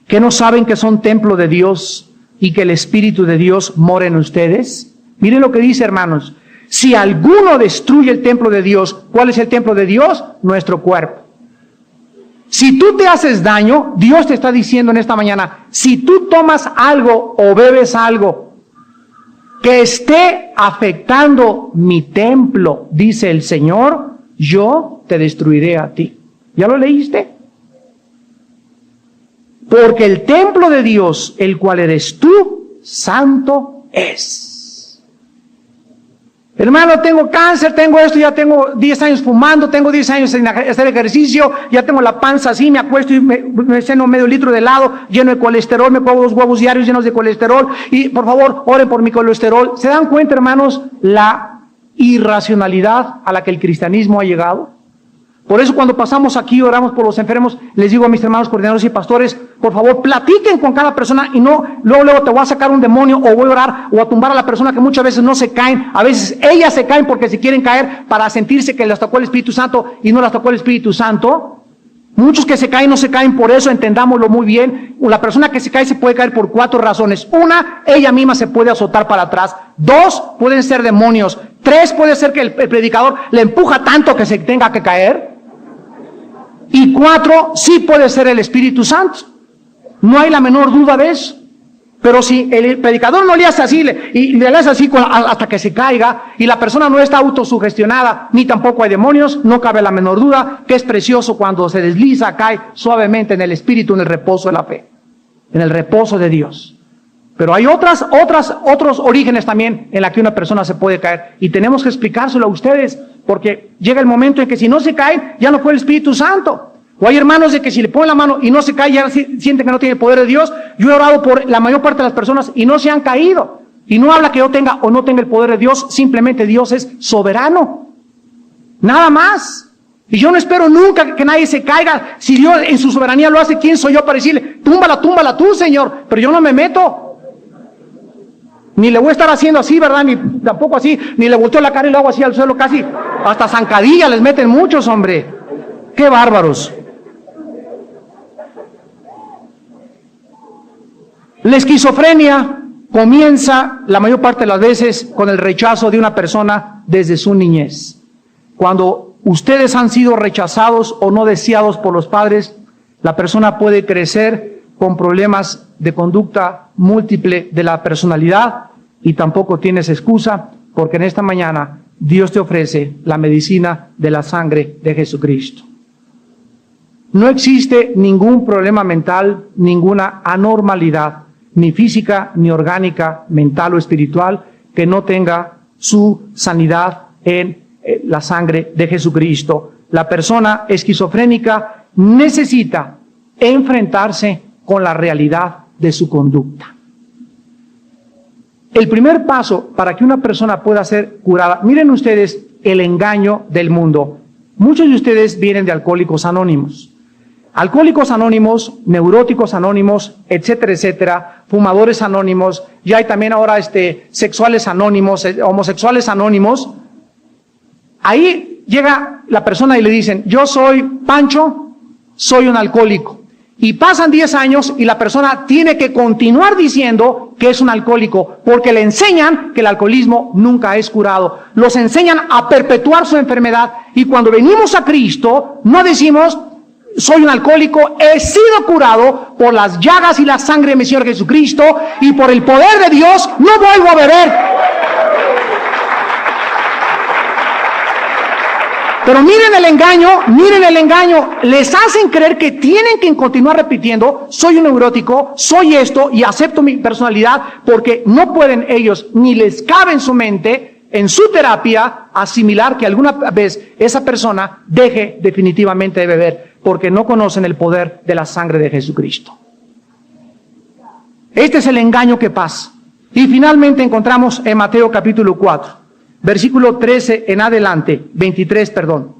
¿que no saben que son templo de Dios y que el Espíritu de Dios mora en ustedes? Miren lo que dice, hermanos. Si alguno destruye el templo de Dios, ¿cuál es el templo de Dios? Nuestro cuerpo. Si tú te haces daño, Dios te está diciendo en esta mañana, si tú tomas algo o bebes algo que esté afectando mi templo, dice el Señor, yo te destruiré a ti. ¿Ya lo leíste? Porque el templo de Dios, el cual eres tú, santo es. Hermano, tengo cáncer, tengo esto, ya tengo 10 años fumando, tengo 10 años sin hacer ejercicio, ya tengo la panza así, me acuesto y me ceno medio litro de helado lleno de colesterol, me como 2 huevos diarios llenos de colesterol y por favor, oren por mi colesterol. ¿Se dan cuenta, hermanos, la irracionalidad a la que el cristianismo ha llegado? Por eso cuando pasamos aquí y oramos por los enfermos, les digo a mis hermanos coordinadores y pastores, por favor, platiquen con cada persona y no, luego te voy a sacar un demonio o voy a orar o a tumbar a la persona que muchas veces no se caen. A veces ellas se caen porque se quieren caer para sentirse que las tocó el Espíritu Santo y no las tocó el Espíritu Santo. Muchos que se caen no se caen por eso, entendámoslo muy bien. La persona que se cae se puede caer por 4 razones. 1, ella misma se puede azotar para atrás. 2, pueden ser demonios. 3, puede ser que el predicador le empuja tanto que se tenga que caer. Y 4, sí puede ser el Espíritu Santo. No hay la menor duda de eso. Pero si el predicador no le hace así, y le hace así hasta que se caiga, y la persona no está autosugestionada, ni tampoco hay demonios, no cabe la menor duda que es precioso cuando se desliza, cae suavemente en el Espíritu, en el reposo de la fe, en el reposo de Dios. Pero hay otros orígenes también en la que una persona se puede caer, y tenemos que explicárselo a ustedes, porque llega el momento en que si no se cae, ya no fue el Espíritu Santo. O hay hermanos de que si le ponen la mano y no se cae, ya sienten que no tiene el poder de Dios. Yo he orado por la mayor parte de las personas y no se han caído. Y no habla que yo tenga o no tenga el poder de Dios, simplemente Dios es soberano. Nada más. Y yo no espero nunca que nadie se caiga. Si Dios en su soberanía lo hace, ¿quién soy yo para decirle, túmbala tú, Señor? Pero yo no me meto. Ni le voy a estar haciendo así, ¿verdad? Ni tampoco así, ni le volteo la cara y lo hago así al suelo casi. Hasta zancadilla les meten muchos, hombre. ¡Qué bárbaros! La esquizofrenia comienza la mayor parte de las veces con el rechazo de una persona desde su niñez. Cuando ustedes han sido rechazados o no deseados por los padres, la persona puede crecer con problemas de conducta múltiple de la personalidad y tampoco tienes excusa porque en esta mañana Dios te ofrece la medicina de la sangre de Jesucristo. No existe ningún problema mental, ninguna anormalidad, ni física, ni orgánica, mental o espiritual, que no tenga su sanidad en la sangre de Jesucristo. La persona esquizofrénica necesita enfrentarse con la realidad de su conducta. El primer paso para que una persona pueda ser curada, miren ustedes el engaño del mundo. Muchos de ustedes vienen de Alcohólicos Anónimos. Alcohólicos Anónimos, Neuróticos Anónimos, etcétera, etcétera, Fumadores Anónimos, ya hay también ahora sexuales anónimos, homosexuales anónimos. Ahí llega la persona y le dicen, yo soy Pancho, soy un alcohólico. Y pasan 10 años y la persona tiene que continuar diciendo que es un alcohólico, porque le enseñan que el alcoholismo nunca es curado. Los enseñan a perpetuar su enfermedad y cuando venimos a Cristo no decimos, soy un alcohólico, he sido curado por las llagas y la sangre de mi Señor Jesucristo y por el poder de Dios no vuelvo a beber. Pero miren el engaño, les hacen creer que tienen que continuar repitiendo, soy un neurótico, soy esto y acepto mi personalidad porque no pueden ellos, ni les cabe en su mente, en su terapia, asimilar que alguna vez esa persona deje definitivamente de beber, porque no conocen el poder de la sangre de Jesucristo. Este es el engaño que pasa. Y finalmente encontramos en Mateo capítulo 4, versículo 13 en adelante, 23, perdón.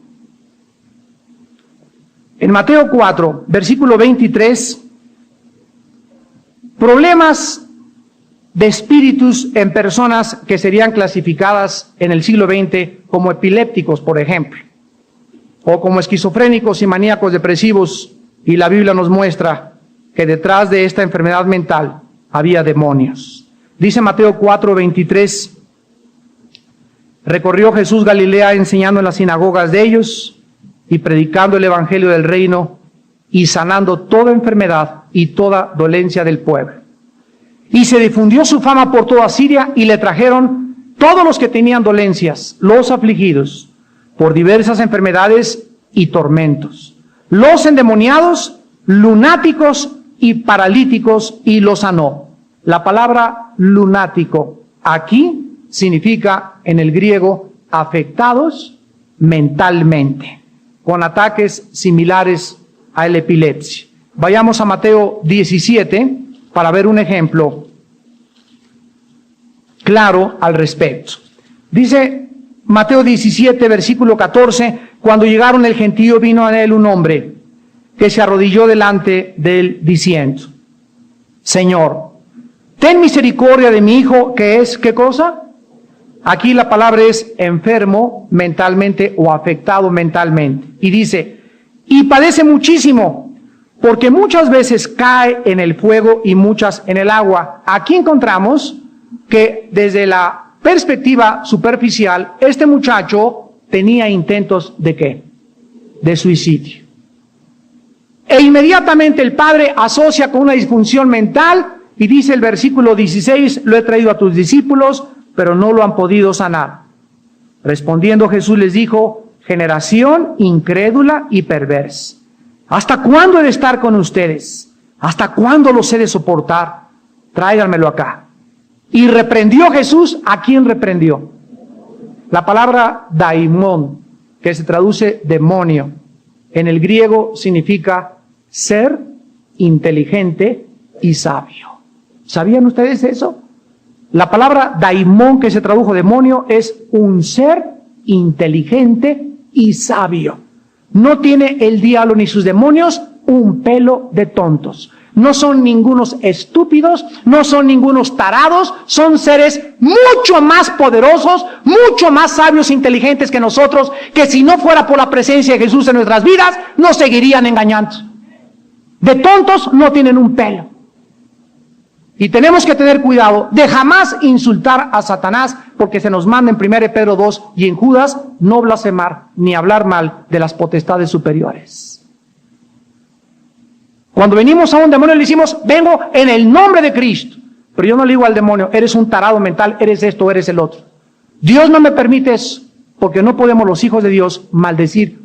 En Mateo 4, versículo 23, problemas de espíritus en personas que serían clasificadas en el siglo XX como epilépticos, por ejemplo, o como esquizofrénicos y maníacos depresivos, y la Biblia nos muestra que detrás de esta enfermedad mental había demonios. Dice Mateo 4:23, recorrió Jesús Galilea enseñando en las sinagogas de ellos y predicando el evangelio del reino y sanando toda enfermedad y toda dolencia del pueblo. Y se difundió su fama por toda Siria y le trajeron todos los que tenían dolencias, los afligidos por diversas enfermedades y tormentos, los endemoniados, lunáticos y paralíticos, y los sanó. La palabra lunático aquí significa en el griego afectados mentalmente, con ataques similares a la epilepsia. Vayamos a Mateo 17 para ver un ejemplo claro al respecto. Dice Mateo 17, versículo 14, cuando llegaron el gentío, vino a él un hombre que se arrodilló delante de él diciendo: Señor, ten misericordia de mi hijo, que es, ¿qué cosa? Aquí la palabra es enfermo mentalmente o afectado mentalmente. Y dice, y padece muchísimo, porque muchas veces cae en el fuego y muchas en el agua. Aquí encontramos que desde la perspectiva superficial, este muchacho tenía intentos ¿de qué? De suicidio. E inmediatamente el padre asocia con una disfunción mental y dice el versículo 16, lo he traído a tus discípulos, pero no lo han podido sanar. Respondiendo Jesús les dijo, generación incrédula y perversa, ¿hasta cuándo he de estar con ustedes? ¿Hasta cuándo los he de soportar? Tráiganmelo acá. Y reprendió Jesús, ¿a quién reprendió? La palabra daimón, que se traduce demonio, en el griego significa ser inteligente y sabio. ¿Sabían ustedes eso? La palabra daimón, que se tradujo demonio, es un ser inteligente y sabio. No tiene el diablo ni sus demonios un pelo de tontos. No son ningunos estúpidos, no son ningunos tarados, son seres mucho más poderosos, mucho más sabios e inteligentes que nosotros, que si no fuera por la presencia de Jesús en nuestras vidas, nos seguirían engañando. De tontos no tienen un pelo. Y tenemos que tener cuidado de jamás insultar a Satanás, porque se nos manda en 1 Pedro 2 y en Judas no blasfemar ni hablar mal de las potestades superiores. Cuando venimos a un demonio le decimos, vengo en el nombre de Cristo. Pero yo no le digo al demonio, eres un tarado mental, eres esto, eres el otro. Dios no me permite eso, porque no podemos los hijos de Dios maldecir.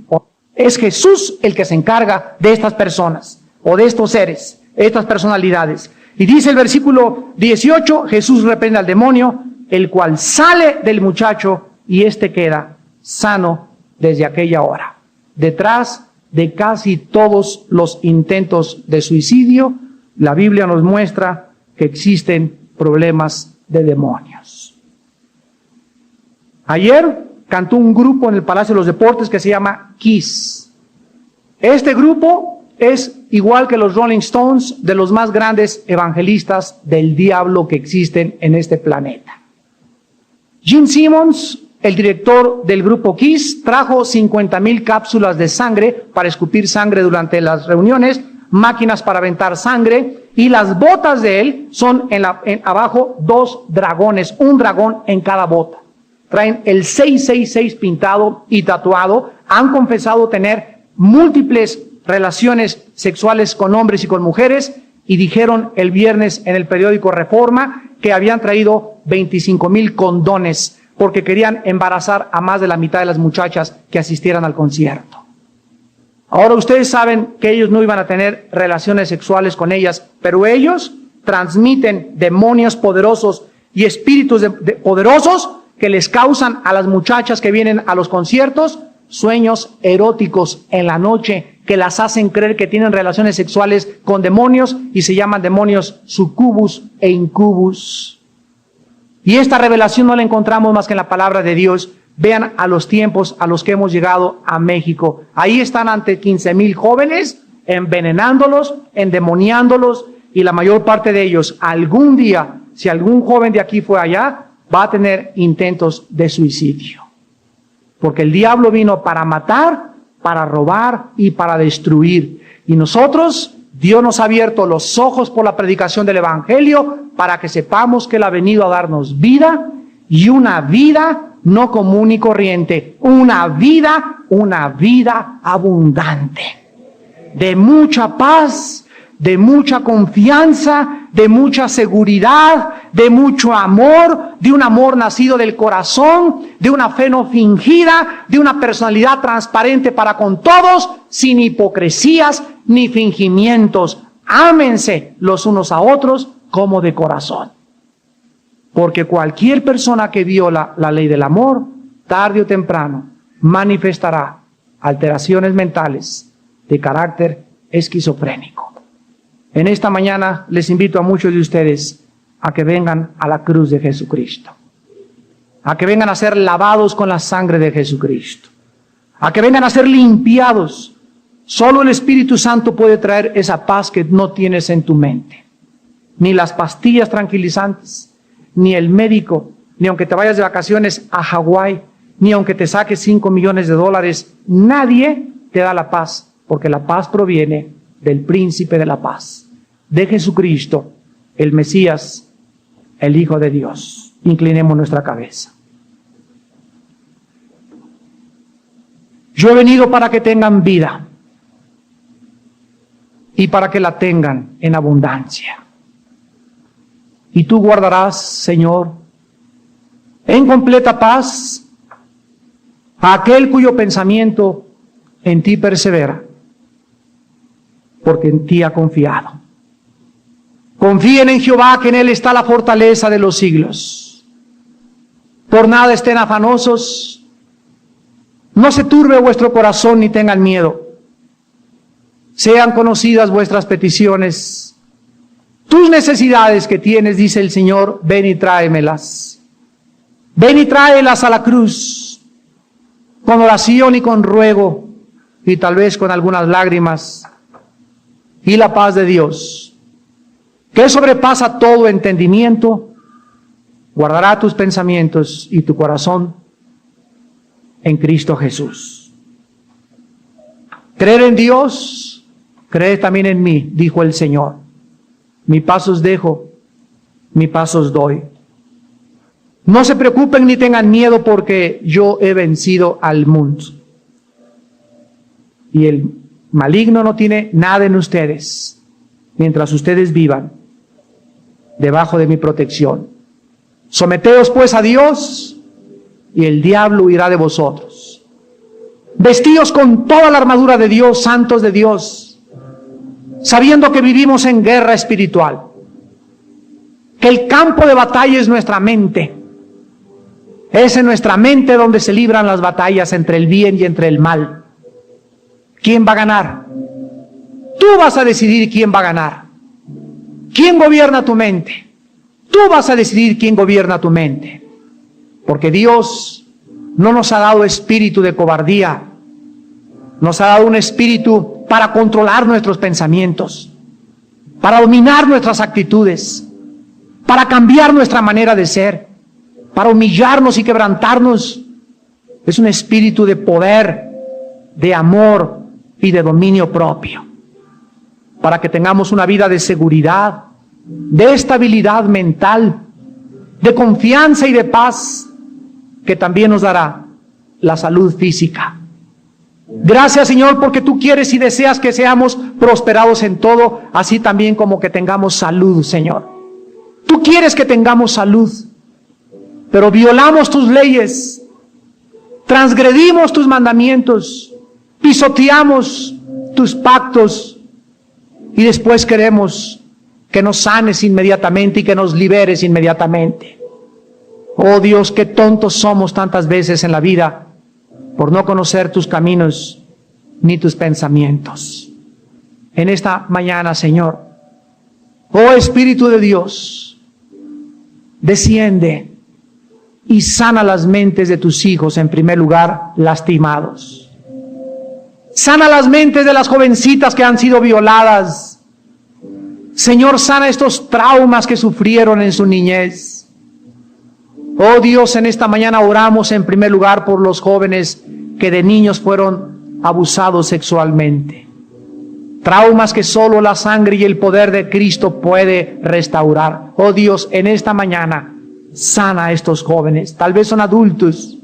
Es Jesús el que se encarga de estas personas, o de estos seres, estas personalidades. Y dice el versículo 18, Jesús reprende al demonio, el cual sale del muchacho y éste queda sano desde aquella hora. Detrás de casi todos los intentos de suicidio, la Biblia nos muestra que existen problemas de demonios. Ayer cantó un grupo en el Palacio de los Deportes que se llama Kiss. Este grupo es igual que los Rolling Stones, de los más grandes evangelistas del diablo que existen en este planeta. Gene Simmons, el director del grupo Kiss, trajo 50,000 cápsulas de sangre para escupir sangre durante las reuniones, máquinas para aventar sangre, y las botas de él son abajo 2 dragones, un dragón en cada bota. Traen el 666 pintado y tatuado. Han confesado tener múltiples relaciones sexuales con hombres y con mujeres, y dijeron el viernes en el periódico Reforma que habían traído 25,000 condones porque querían embarazar a más de la mitad de las muchachas que asistieran al concierto. Ahora ustedes saben que ellos no iban a tener relaciones sexuales con ellas, pero ellos transmiten demonios poderosos y espíritus poderosos que les causan a las muchachas que vienen a los conciertos sueños eróticos en la noche que las hacen creer que tienen relaciones sexuales con demonios, y se llaman demonios sucubus e incubus. Y esta revelación no la encontramos más que en la palabra de Dios. Vean a los tiempos a los que hemos llegado a México. Ahí están ante 15,000 jóvenes, envenenándolos, endemoniándolos, y la mayor parte de ellos, algún día, si algún joven de aquí fue allá, va a tener intentos de suicidio. Porque el diablo vino para matar, para robar y para destruir. Y nosotros, Dios nos ha abierto los ojos por la predicación del Evangelio para que sepamos que Él ha venido a darnos vida, y una vida no común y corriente, una vida abundante, de mucha paz, de mucha confianza, de mucha seguridad, de mucho amor, de un amor nacido del corazón, de una fe no fingida, de una personalidad transparente para con todos, sin hipocresías ni fingimientos. Ámense los unos a otros como de corazón. porque cualquier persona que viola la ley del amor, tarde o temprano, manifestará alteraciones mentales de carácter esquizofrénico. En esta mañana les invito a muchos de ustedes a que vengan a la cruz de Jesucristo, a que vengan a ser lavados con la sangre de Jesucristo, a que vengan a ser limpiados. Solo el Espíritu Santo puede traer esa paz que no tienes en tu mente. Ni las pastillas tranquilizantes, ni el médico, ni aunque te vayas de vacaciones a Hawái, ni aunque te saques $5 millones, nadie te da la paz, porque la paz proviene del Príncipe de la Paz, de Jesucristo, el Mesías, el Hijo de Dios. Inclinemos nuestra cabeza. Yo he venido para que tengan vida y para que la tengan en abundancia. Y tú guardarás, Señor, en completa paz a aquel cuyo pensamiento en ti persevera, porque en ti ha confiado. Confíen en Jehová, que en él está la fortaleza de los siglos. Por nada estén afanosos, no se turbe vuestro corazón ni tengan miedo. Sean conocidas vuestras peticiones, tus necesidades que tienes, dice el Señor, ven y tráemelas. Ven y tráelas a la cruz, con oración y con ruego, y tal vez con algunas lágrimas, y la paz de Dios, que sobrepasa todo entendimiento, guardará tus pensamientos y tu corazón en Cristo Jesús. Creer en Dios, creed también en mí, dijo el Señor. Mi paz os dejo, mi paz os doy. No se preocupen ni tengan miedo, porque yo he vencido al mundo. Y el maligno no tiene nada en ustedes, mientras ustedes vivan debajo de mi protección. Someteos pues a Dios, y el diablo huirá de vosotros. Vestíos con toda la armadura de Dios, santos de Dios, sabiendo que vivimos en guerra espiritual, que el campo de batalla es nuestra mente. Es en nuestra mente donde se libran las batallas entre el bien y entre el mal. ¿Quién va a ganar? Tú vas a decidir quién va a ganar. ¿Quién gobierna tu mente? Tú vas a decidir quién gobierna tu mente. Porque Dios no nos ha dado espíritu de cobardía. Nos ha dado un espíritu para controlar nuestros pensamientos, para dominar nuestras actitudes, para cambiar nuestra manera de ser, para humillarnos y quebrantarnos. Es un espíritu de poder, de amor y de dominio propio, para que tengamos una vida de seguridad, de estabilidad mental, de confianza y de paz, que también nos dará la salud física. Gracias, Señor, porque tú quieres y deseas que seamos prosperados en todo, así también como que tengamos salud, Señor. Tú quieres que tengamos salud, pero violamos tus leyes, transgredimos tus mandamientos, pisoteamos tus pactos, y después queremos que nos sanes inmediatamente y que nos liberes inmediatamente. Oh Dios, qué tontos somos tantas veces en la vida por no conocer tus caminos ni tus pensamientos. En esta mañana, Señor, oh Espíritu de Dios, desciende y sana las mentes de tus hijos, en primer lugar, lastimados. Sana las mentes de las jovencitas que han sido violadas. Señor, sana estos traumas que sufrieron en su niñez. Oh Dios, en esta mañana oramos en primer lugar por los jóvenes que de niños fueron abusados sexualmente. Traumas que solo la sangre y el poder de Cristo puede restaurar. Oh Dios, en esta mañana sana a estos jóvenes. Tal vez son adultos.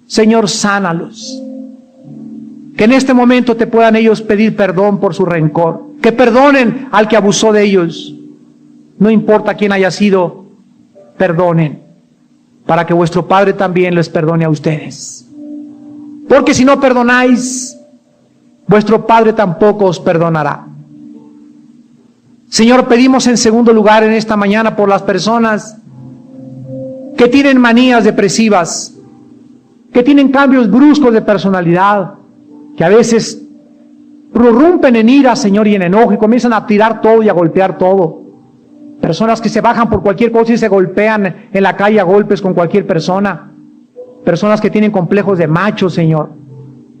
Señor, sánalos. Que en este momento te puedan ellos pedir perdón por su rencor. Que perdonen al que abusó de ellos. No importa quién haya sido, perdonen, para que vuestro Padre también les perdone a ustedes. Porque si no perdonáis, vuestro Padre tampoco os perdonará. Señor, pedimos en segundo lugar en esta mañana por las personas que tienen manías depresivas, que tienen cambios bruscos de personalidad, que a veces prorrumpen en ira, Señor, y en enojo, y comienzan a tirar todo y a golpear todo. Personas que se bajan por cualquier cosa y se golpean en la calle a golpes con cualquier persona. Personas que tienen complejos de macho, Señor.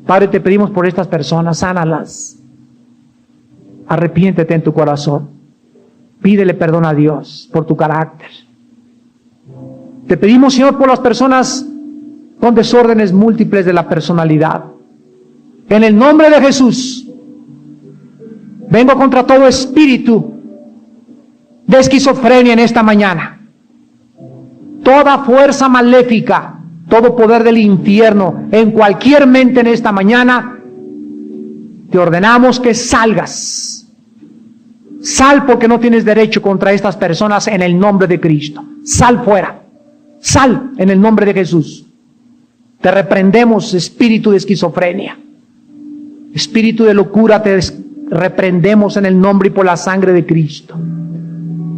Padre, te pedimos por estas personas, sánalas. Arrepiéntete en tu corazón. Pídele perdón a Dios por tu carácter. Te pedimos, Señor, por las personas con desórdenes múltiples de la personalidad. En el nombre de Jesús, vengo contra todo espíritu de esquizofrenia en esta mañana. Toda fuerza maléfica, todo poder del infierno en cualquier mente en esta mañana, te ordenamos que salgas. Sal, porque no tienes derecho contra estas personas en el nombre de Cristo. Sal fuera. Sal en el nombre de Jesús. Te reprendemos, espíritu de esquizofrenia. Espíritu de locura, te reprendemos en el nombre y por la sangre de Cristo.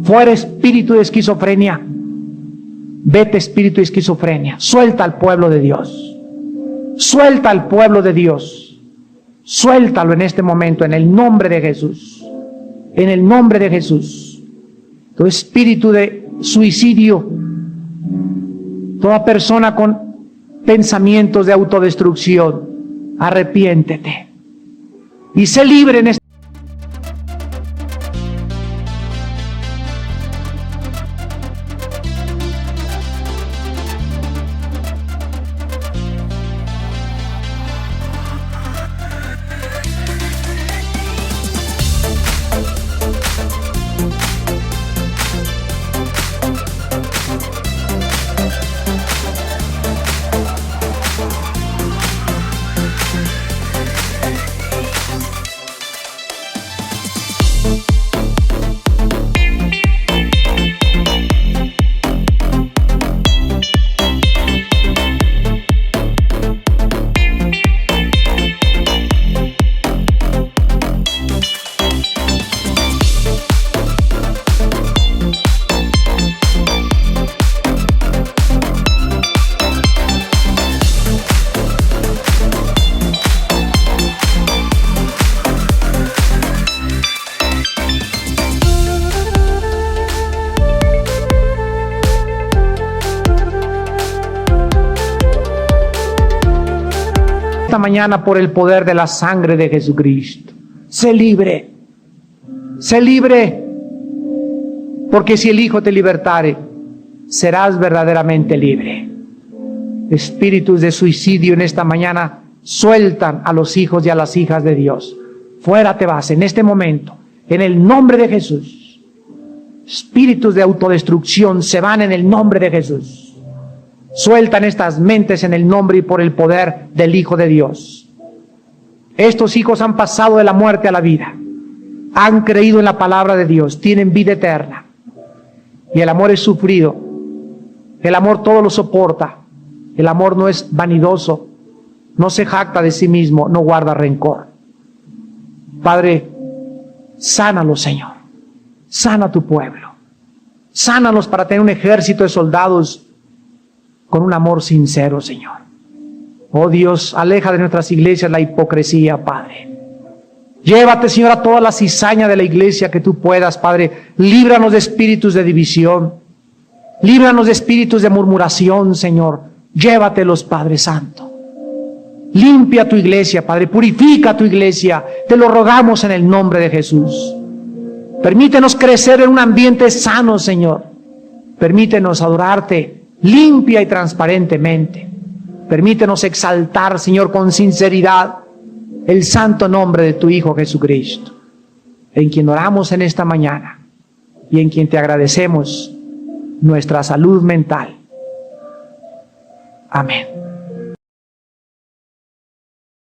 Fuera, espíritu de esquizofrenia. Vete, espíritu de esquizofrenia. Suelta al pueblo de Dios. Suelta al pueblo de Dios. Suéltalo en este momento, en el nombre de Jesús. En el nombre de Jesús. Tu espíritu de suicidio, toda persona con pensamientos de autodestrucción, arrepiéntete y sé libre en este. Esta mañana, por el poder de la sangre de Jesucristo, sé libre, porque si el Hijo te libertare, serás verdaderamente libre. Espíritus de suicidio en esta mañana sueltan a los hijos y a las hijas de Dios. Fuera te vas en este momento, en el nombre de Jesús. Espíritus de autodestrucción se van en el nombre de Jesús. Sueltan estas mentes en el nombre y por el poder del Hijo de Dios. Estos hijos han pasado de la muerte a la vida. Han creído en la palabra de Dios. Tienen vida eterna. Y el amor es sufrido. El amor todo lo soporta. El amor no es vanidoso. No se jacta de sí mismo. No guarda rencor. Padre, sánalos, Señor. Sana a tu pueblo. Sánalos para tener un ejército de soldados con un amor sincero, Señor. Oh Dios, aleja de nuestras iglesias la hipocresía, Padre. Llévate, Señor, a toda la cizaña de la iglesia que tú puedas, Padre. Líbranos de espíritus de división. Líbranos de espíritus de murmuración, Señor. Llévatelos, Padre Santo. Limpia tu iglesia, Padre. Purifica tu iglesia. Te lo rogamos en el nombre de Jesús. Permítenos crecer en un ambiente sano, Señor. Permítenos adorarte limpia y transparentemente. Permítenos exaltar, Señor, con sinceridad el santo nombre de tu Hijo Jesucristo, en quien oramos en esta mañana y en quien te agradecemos nuestra salud mental. Amén.